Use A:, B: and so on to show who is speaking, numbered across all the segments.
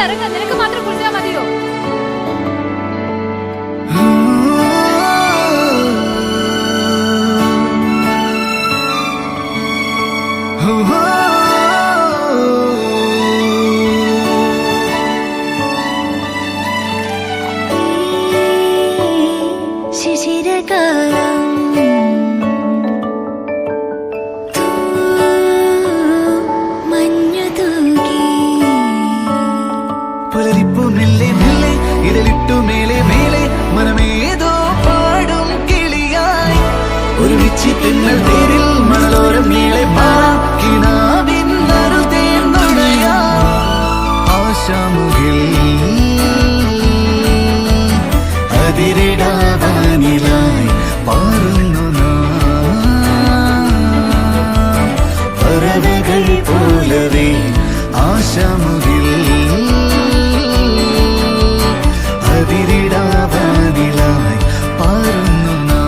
A: ഇറങ്ങ, നിനക്ക് മാത്രം കുളിച്ചാൽ മതിയോ?
B: അതിരിടാവാനിലായി പാറുന്നു പറവകൾ പോലവേ ആശാമുകിൽ അതിരിടാവാനിലായി പാറുന്നു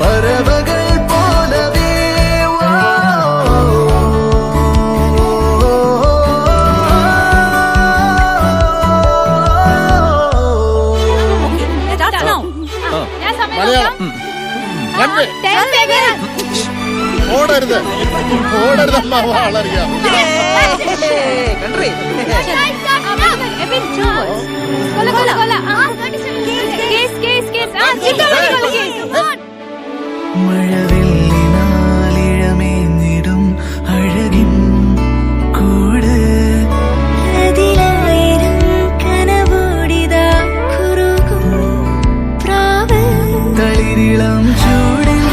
B: പറവകൾ പോലവേ.
C: ഓടരുത് ഓടരുതമ്മ വളറിയാം.
B: മഴവില്ലിനാലിഴമേഞ്ഞിടും അഴകിൻ കൂട്
D: കനവോടിതാ കുറുകും പ്രാവ്
B: തളിരിളം ചൂടിൽ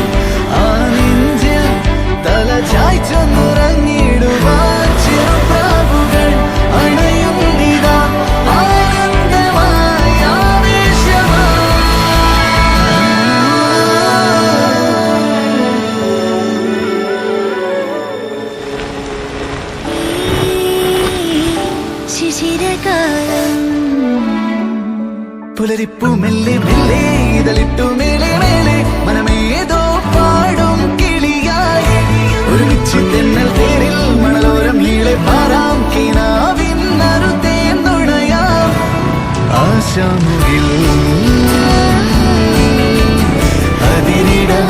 B: ആ നെഞ്ചിൽ തല ചായ്ച്ചൊന്നുറങ്ങിടുവാൻ ചെറുപ്രാവുകൾ അണയും നിതാ ആനന്ദമായി
D: ശിശിരകാലം
B: പുലരിപ്പു മെല്ലെ മെല്ലെ ഇതളിട്ടു മേലെ മേലെ മനമേതോ പാടും കിളിയായി ഒരുമിച്ച് തെന്നൽ തേരിൽ മണലോരം നീളെ പാറാം കിനാവിൻ നറുതേൻ നുണയാം ആശാമുകിൽ അതിരിടാ